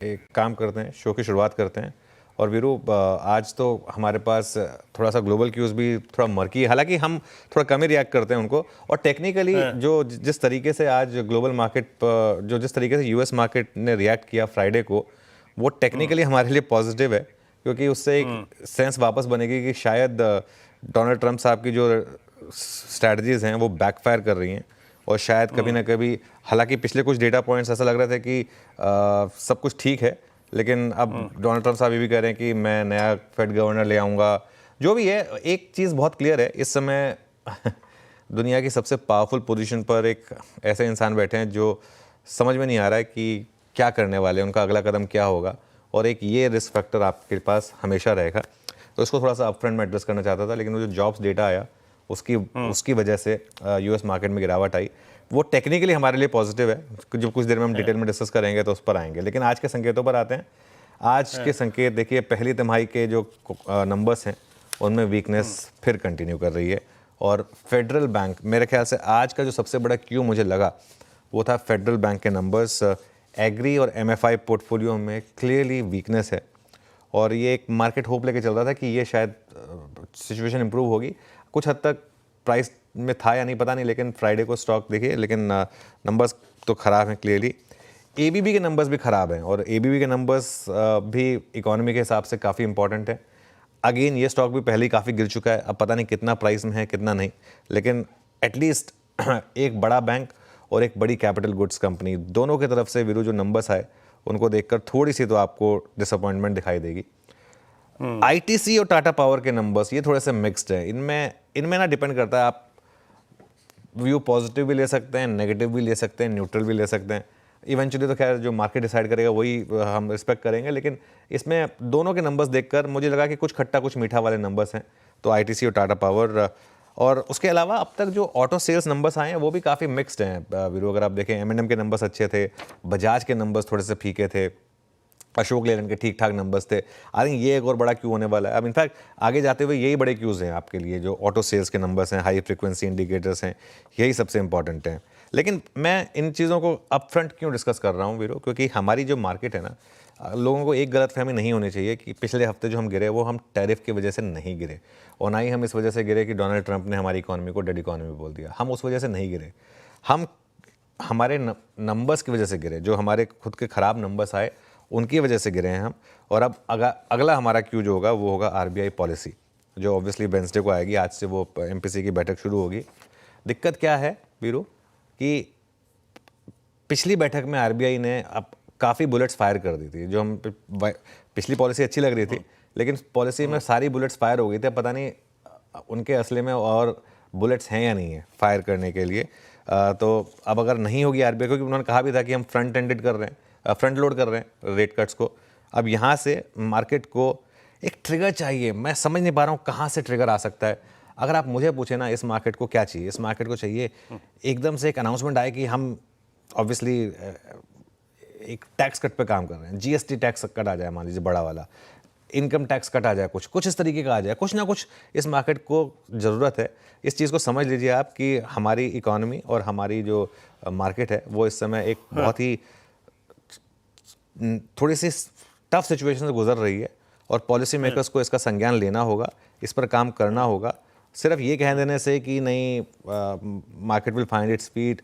एक काम करते हैं, शो की शुरुआत करते हैं। और वीरू, आज तो हमारे पास थोड़ा सा ग्लोबल क्यूज़ भी थोड़ा मर्की है, हालांकि हम थोड़ा कम ही रिएक्ट करते हैं उनको। और टेक्निकली जो जिस तरीके से आज ग्लोबल मार्केट जो जिस तरीके से यूएस मार्केट ने रिएक्ट किया फ्राइडे को, वो टेक्निकली हमारे लिए पॉजिटिव है, क्योंकि उससे एक सेंस वापस बनेगी कि शायद डोनाल्ड ट्रंप साहब की जो स्ट्रैटेजीज हैं वो बैकफायर कर रही हैं। और शायद कभी ना कभी, हालांकि पिछले कुछ डेटा पॉइंट्स ऐसा लग रहा था कि सब कुछ ठीक है, लेकिन अब डोनाल्ड ट्रंप साहब ये भी कह रहे हैं कि मैं नया फेड गवर्नर ले आऊँगा। जो भी है, एक चीज़ बहुत क्लियर है, इस समय दुनिया की सबसे पावरफुल पोजीशन पर एक ऐसे इंसान बैठे हैं जो समझ में नहीं आ रहा है कि क्या करने वाले हैं, उनका अगला कदम क्या होगा। और एक ये रिस्क फैक्टर आपके पास हमेशा रहेगा। तो इसको थोड़ा सा अपफ्रंट में एड्रेस करना चाहता था, लेकिन वो जो जॉब्स डेटा आया उसकी वजह से यूएस मार्केट में गिरावट आई। वो टेक्निकली हमारे लिए पॉजिटिव है, जो कुछ देर में हम डिटेल में डिस्कस करेंगे तो उस पर आएंगे। लेकिन आज के संकेतों पर आते हैं। आज के संकेत देखिए, पहली तिमाही के जो नंबर्स हैं उनमें वीकनेस फिर कंटिन्यू कर रही है। और फेडरल बैंक, मेरे ख्याल से आज का जो सबसे बड़ा क्यू मुझे लगा वो था फेडरल बैंक के नंबर्स। एग्री और एमएफआई पोर्टफोलियो में क्लियरली वीकनेस है, और ये एक मार्केट होप लेके चल रहा था कि ये शायद सिचुएशन इंप्रूव होगी। कुछ हद तक प्राइस में था या नहीं पता नहीं, लेकिन फ्राइडे को स्टॉक देखिए, लेकिन नंबर्स तो ख़राब हैं क्लियरली। एबीबी के नंबर्स भी ख़राब हैं, और एबीबी के नंबर्स भी इकोनॉमी के हिसाब से काफ़ी इंपॉर्टेंट है। अगेन ये स्टॉक भी पहले ही काफ़ी गिर चुका है, अब पता नहीं कितना प्राइस में है कितना नहीं, लेकिन एटलीस्ट एक बड़ा बैंक और एक बड़ी कैपिटल गुड्स कंपनी, दोनों की तरफ से वीरू जो नंबर्स आए उनको देखकर थोड़ी सी तो आपको डिसअपॉइंटमेंट दिखाई देगी। आईटीसी और टाटा पावर के नंबर्स ये थोड़े से मिक्स्ड है। इनमें ना डिपेंड करता है, आप व्यू पॉजिटिव भी ले सकते हैं, नेगेटिव भी ले सकते हैं, न्यूट्रल भी ले सकते हैं। इवेंचुअली तो खैर जो मार्केट डिसाइड करेगा वही हम रिस्पेक्ट करेंगे, लेकिन इसमें दोनों के नंबर्स देखकर मुझे लगा कि कुछ खट्टा कुछ मीठा वाले नंबर्स हैं, तो आईटीसी और टाटा पावर। और उसके अलावा अब तक जो ऑटो सेल्स नंबर्स आए हैं वो भी काफ़ी मिक्स्ड हैं वीरू। अगर आप देखें, एम के नंबर्स अच्छे थे, बजाज के नंबर्स थोड़े से फीके थे, अशोक लेलैंड के ठीक ठाक नंबर्स थे। आई थिंक ये एक और बड़ा क्यू होने वाला है। अब इनफैक्ट आगे जाते हुए यही बड़े क्यूज़ हैं आपके लिए, जो ऑटो सेल्स के नंबर्स हैं, हाई फ्रीक्वेंसी इंडिकेटर्स हैं, यही सबसे इंपॉर्टेंट हैं। लेकिन मैं इन चीज़ों को अप फ्रंट क्यों डिस्कस कर रहा हूँ वीरो, क्योंकि हमारी जो मार्केट है ना, लोगों को एक गलतफहमी नहीं होनी चाहिए कि पिछले हफ्ते जो हम गिरे वो हम टैरिफ की वजह से नहीं गिरे, और ना ही हम इस वजह से गिरे कि डोनाल्ड ट्रंप ने हमारी इकॉनमी को डेड इकॉनमी बोल दिया। हम उस वजह से नहीं गिरे, हम हमारे नंबर्स की वजह से गिरे, जो हमारे खुद के ख़राब नंबर्स आए उनकी वजह से गिरे हैं हम। और अब अगला हमारा क्यू जो होगा वो होगा आरबीआई पॉलिसी, जो ऑब्वियसली वेंसडे को आएगी। आज से वो एमपीसी की बैठक शुरू होगी। दिक्कत क्या है वीरू कि पिछली बैठक में आरबीआई ने अब काफ़ी बुलेट्स फायर कर दी थी। जो हम पिछली पॉलिसी अच्छी लग रही थी, लेकिन पॉलिसी में सारी बुलेट्स फायर हो गई थी। पता नहीं उनके असले में और बुलेट्स हैं या नहीं है फायर करने के लिए। तो अब अगर नहीं होगी आरबीआई, क्योंकि उन्होंने कहा भी था कि हम फ्रंट एंडेड कर रहे हैं, फ्रंट लोड कर रहे हैं रेट कट्स को। अब यहाँ से मार्केट को एक ट्रिगर चाहिए। मैं समझ नहीं पा रहा हूँ कहाँ से ट्रिगर आ सकता है। अगर आप मुझे पूछे ना, इस मार्केट को क्या चाहिए, इस मार्केट को चाहिए एकदम से एक अनाउंसमेंट आए कि हम ऑब्वियसली एक टैक्स कट पे काम कर रहे हैं, जीएसटी टैक्स कट आ जाए, मान लीजिए बड़ा वाला, इनकम टैक्स कट आ जाए, कुछ इस तरीके का आ जाए, कुछ ना कुछ इस मार्केट को ज़रूरत है। इस चीज़ को समझ लीजिए आप कि हमारी इकॉनमी और हमारी जो मार्केट है वो इस समय एक बहुत ही थोड़ी सी टफ सिचुएशन से गुजर रही है, और पॉलिसी मेकर्स को इसका संज्ञान लेना होगा, इस पर काम करना होगा। सिर्फ ये कह देने से कि नहीं market will find its feet,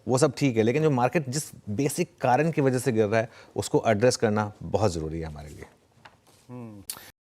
वो सब ठीक है, लेकिन जो मार्केट जिस बेसिक कारण की वजह से गिर रहा है उसको एड्रेस करना बहुत ज़रूरी है हमारे लिए।